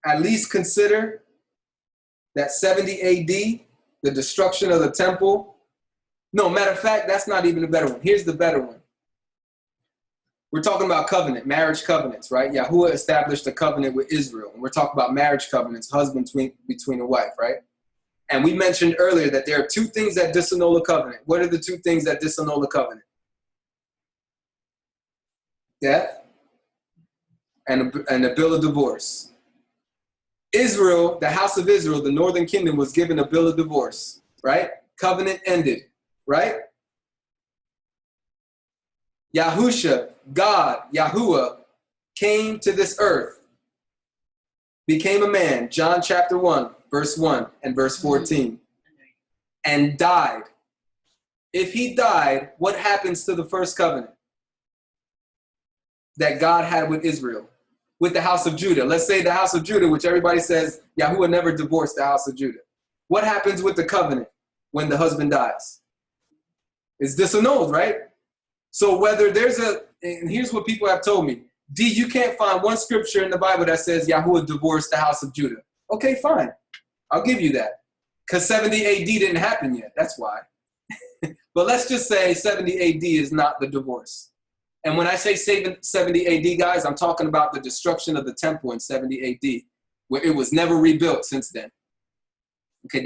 at least consider that 70 AD, the destruction of the temple. No, matter of fact, that's not even a better one. Here's the better one. We're talking about covenant, marriage covenants, right? Yahuwah established a covenant with Israel. And we're talking about marriage covenants, husband between a wife, right? And we mentioned earlier that there are two things that disannul a covenant. What are the two things that disannul a covenant? Death and a bill of divorce. Israel, the house of Israel, the northern kingdom, was given a bill of divorce, right? Covenant ended, right? Yahusha, God, Yahuwah, came to this earth, became a man, John chapter 1, verse 1 and verse 14, and died. If he died, what happens to the first covenant that God had with Israel, with the house of Judah? Let's say the house of Judah, which everybody says Yahuwah never divorced the house of Judah. What happens with the covenant when the husband dies? It's disannulled, right? So whether there's and here's what people have told me, D, you can't find one scripture in the Bible that says Yahuwah divorced the house of Judah. Okay, fine. I'll give you that. Because 70 AD didn't happen yet. That's why. But let's just say 70 AD is not the divorce. And when I say 70 AD, guys, I'm talking about the destruction of the temple in 70 AD, where it was never rebuilt since then. Okay,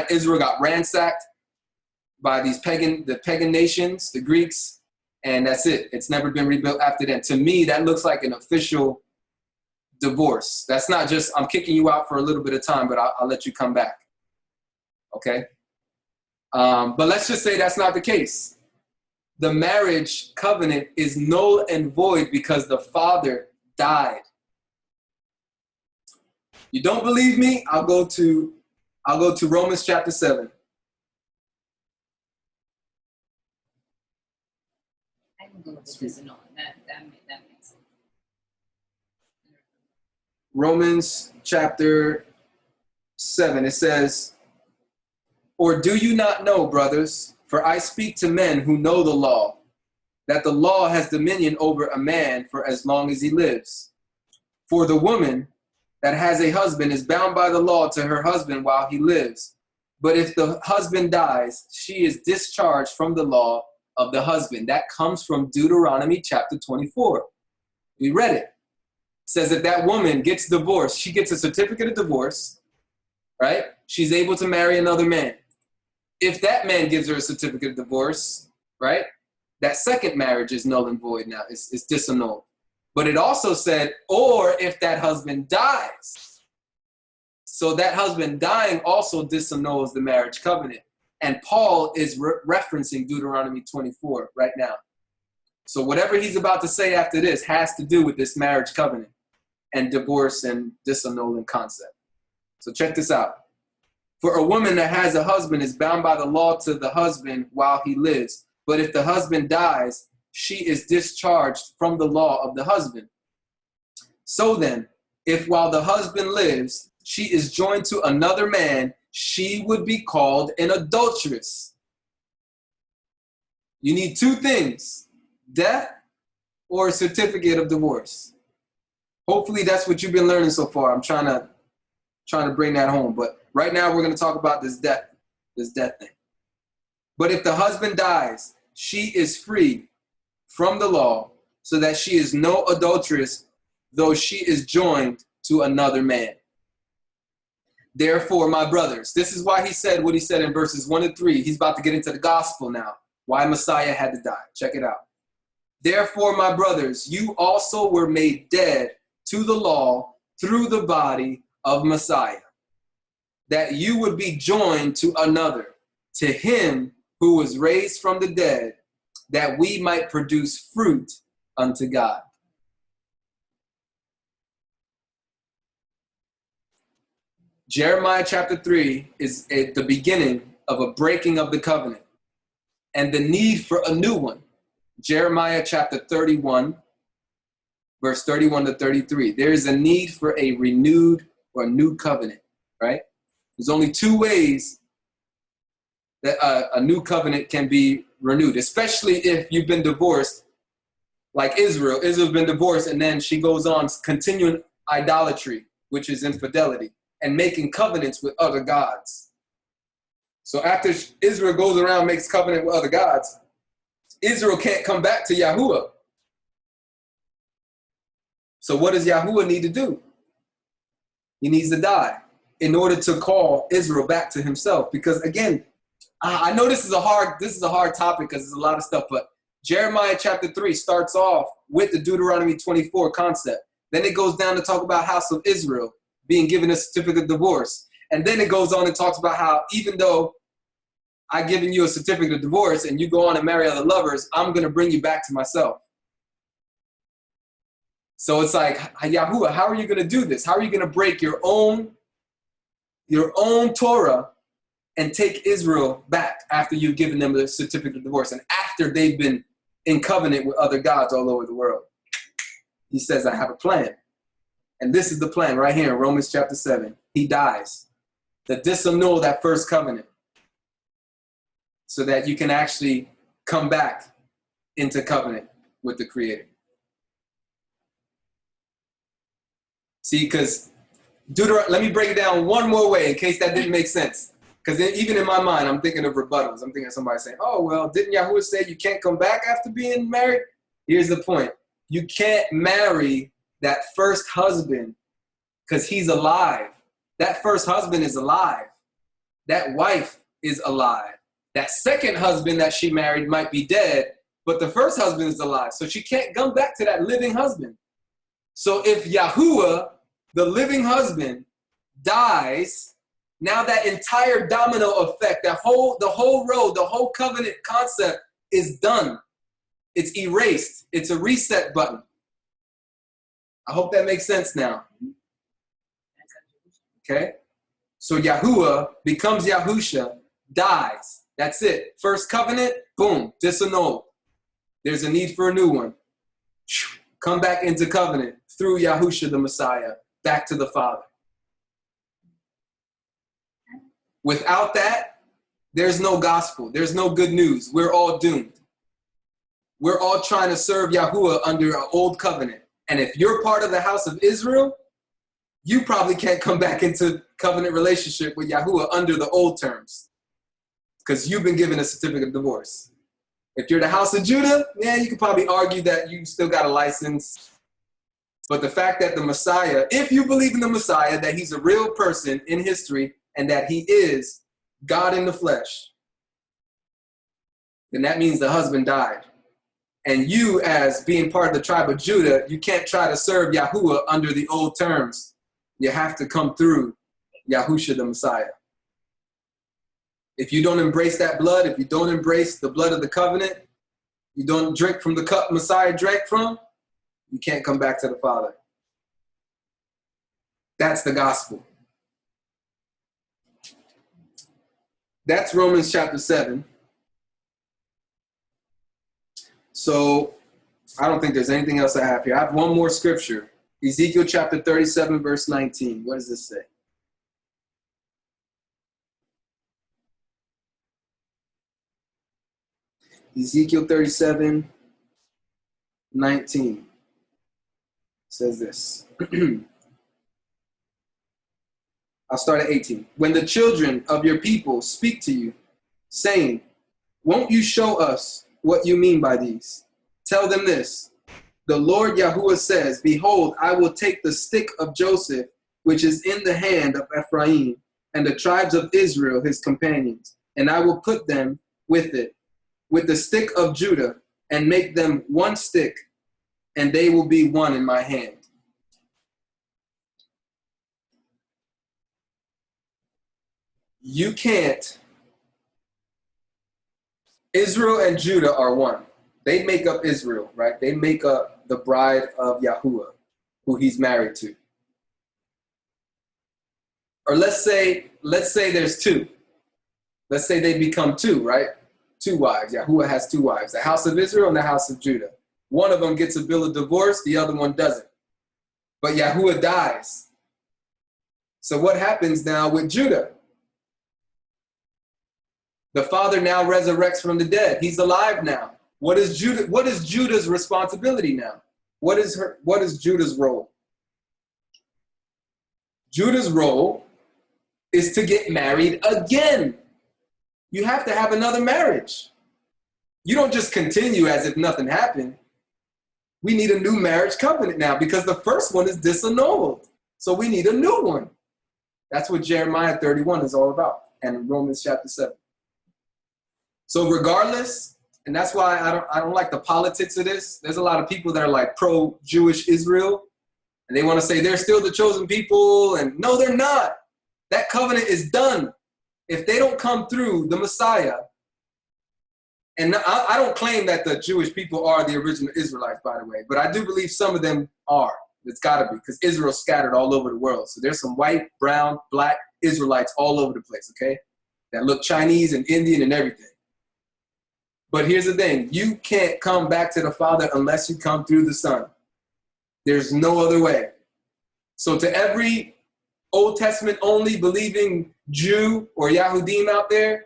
Israel got ransacked by the pagan nations, the Greeks, and that's it. It's never been rebuilt after then. To me, that looks like an official divorce. That's not just, I'm kicking you out for a little bit of time, but I'll let you come back. Okay? But let's just say that's not the case. The marriage covenant is null and void because the father died. You don't believe me? I'll go to Romans chapter 7. I can go with this and on. That makes sense. Romans chapter 7, it says, "Or do you not know, brothers, for I speak to men who know the law, that the law has dominion over a man for as long as he lives. For the woman that has a husband is bound by the law to her husband while he lives. But if the husband dies, she is discharged from the law of the husband." That comes from Deuteronomy chapter 24. We read it. It says that that woman gets divorced. She gets a certificate of divorce, right? She's able to marry another man. If that man gives her a certificate of divorce, right, that second marriage is null and void now. It's disannulled. But it also said, or if that husband dies. So that husband dying also disannuls the marriage covenant. And Paul is referencing Deuteronomy 24 right now. So whatever he's about to say after this has to do with this marriage covenant and divorce and disannulling concept. So check this out. For a woman that has a husband is bound by the law to the husband while he lives. But if the husband dies, she is discharged from the law of the husband. So then, if while the husband lives, she is joined to another man, she would be called an adulteress. You need two things, death or a certificate of divorce. Hopefully that's what you've been learning so far. I'm trying to bring that home. But right now we're going to talk about this death thing. But if the husband dies, she is free from the law, so that she is no adulteress, though she is joined to another man. Therefore, my brothers, this is why he said what he said in verses 1 and 3. He's about to get into the gospel now, why Messiah had to die. Check it out. Therefore, my brothers, you also were made dead to the law through the body of Messiah, that you would be joined to another, to him who was raised from the dead, that we might produce fruit unto God. Jeremiah chapter 3 is the beginning of a breaking of the covenant and the need for a new one. Jeremiah chapter 31, verse 31 to 33. There is a need for a renewed or new covenant, right? There's only two ways that a new covenant can be renewed, especially if you've been divorced, like Israel. Israel's been divorced, and then she goes on continuing idolatry, which is infidelity, and making covenants with other gods. So after Israel goes around and makes covenant with other gods, Israel can't come back to Yahuwah. So what does Yahuwah need to do? He needs to die in order to call Israel back to himself. Because again, I know this is a hard topic because there's a lot of stuff, but Jeremiah chapter 3 starts off with the Deuteronomy 24 concept. Then it goes down to talk about house of Israel being given a certificate of divorce. And then it goes on and talks about how even though I've given you a certificate of divorce and you go on and marry other lovers, I'm going to bring you back to myself. So it's like, Yahuwah, how are you going to do this? How are you going to break your own Torah and take Israel back after you've given them the certificate of divorce and after they've been in covenant with other gods all over the world? He says, I have a plan. And this is the plan right here in Romans chapter 7. He dies to disannul that first covenant so that you can actually come back into covenant with the Creator. See, because let me break it down one more way in case that didn't make sense. Because even in my mind, I'm thinking of rebuttals. I'm thinking of somebody saying, oh, well, didn't Yahuwah say you can't come back after being married? Here's the point. You can't marry that first husband because he's alive. That first husband is alive. That wife is alive. That second husband that she married might be dead, but the first husband is alive. So she can't come back to that living husband. So if Yahuwah, the living husband, dies, now that entire domino effect, the whole road, the whole covenant concept is done. It's erased. It's a reset button. I hope that makes sense now. Okay? So Yahuwah becomes Yahusha, dies. That's it. First covenant, boom, disannulled. There's a need for a new one. Come back into covenant through Yahusha the Messiah, back to the Father. Without that, there's no gospel. There's no good news. We're all doomed. We're all trying to serve Yahuwah under an old covenant. And if you're part of the house of Israel, you probably can't come back into covenant relationship with Yahuwah under the old terms because you've been given a certificate of divorce. If you're the house of Judah, yeah, you could probably argue that you still got a license. But the fact that the Messiah, if you believe in the Messiah, that he's a real person in history and that he is God in the flesh, then that means the husband died. And you, as being part of the tribe of Judah, you can't try to serve Yahuwah under the old terms. You have to come through Yahusha the Messiah. If you don't embrace that blood, if you don't embrace the blood of the covenant, you don't drink from the cup Messiah drank from, you can't come back to the Father. That's the gospel. That's Romans chapter 7. So I don't think there's anything else I have here. I have one more scripture. Ezekiel chapter 37, verse 19. What does this say? Ezekiel 37, 19 says this. I'll start at 18. When the children of your people speak to you, saying, won't you show us what you mean by these? Tell them this. The Lord Yahuwah says, behold, I will take the stick of Joseph, which is in the hand of Ephraim, and the tribes of Israel, his companions, and I will put them with it, with the stick of Judah, and make them one stick, and they will be one in my hand. You can't Israel and Judah are one. They make up Israel, right? They make up the bride of Yahuwah, who he's married to. Or let's say there's two. Let's say they become two, right? Two wives. Yahuwah has two wives, the house of Israel and the house of Judah. One of them gets a bill of divorce, the other one doesn't. But Yahuwah dies. So what happens now with Judah? The father now resurrects from the dead. He's alive now. What is Judah's responsibility now? What is Judah's role? Judah's role is to get married again. You have to have another marriage. You don't just continue as if nothing happened. We need a new marriage covenant now because the first one is disannulled. So we need a new one. That's what Jeremiah 31 is all about, and Romans chapter 7. So regardless, and that's why I don't like the politics of this. There's a lot of people that are like pro-Jewish Israel, and they want to say they're still the chosen people, and no, they're not. That covenant is done. If they don't come through the Messiah, and I don't claim that the Jewish people are the original Israelites, by the way, but I do believe some of them are. It's got to be, because Israel's scattered all over the world. So there's some white, brown, black Israelites all over the place, okay, that look Chinese and Indian and everything. But here's the thing. You can't come back to the Father unless you come through the Son. There's no other way. So to every Old Testament only believing Jew or Yahudim out there,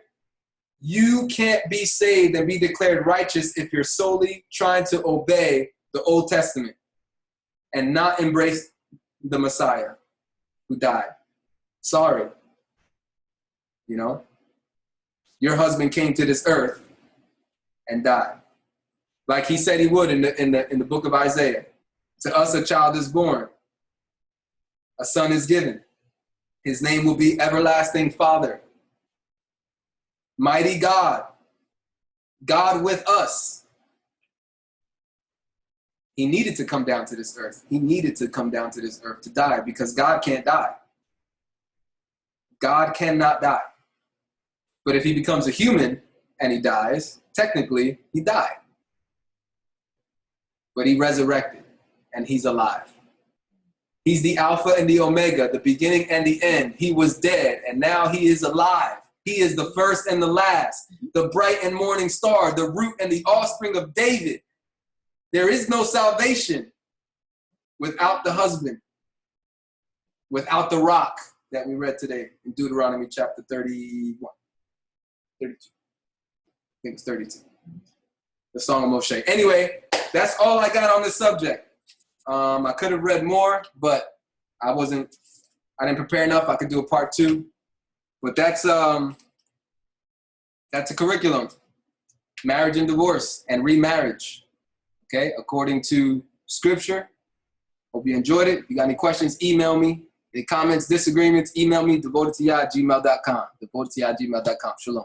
you can't be saved and be declared righteous if you're solely trying to obey the Old Testament and not embrace the Messiah who died. Sorry. You know? Your husband came to this earth and died. Like he said he would in the book of Isaiah. To us a child is born. A son is given. His name will be Everlasting Father. Mighty God. God with us. He needed to come down to this earth. He needed to come down to this earth to die because God can't die. God cannot die. But if he becomes a human and he dies, technically he died. But he resurrected and he's alive. He's the Alpha and the Omega, the beginning and the end. He was dead and now he is alive. He is the first and the last, the bright and morning star, the root and the offspring of David. There is no salvation without the husband, without the rock that we read today in Deuteronomy chapter 31, 32. I think it's 32. The Song of Moshe. Anyway, that's all I got on this subject. I could have read more, but I didn't prepare enough. I could do a part 2. But that's a curriculum. Marriage and divorce and remarriage. Okay, according to scripture. Hope you enjoyed it. If you got any questions, email me. Any comments, disagreements, email me, devotedtoyah@gmail.com. devotedtoyah@gmail.com. Shalom.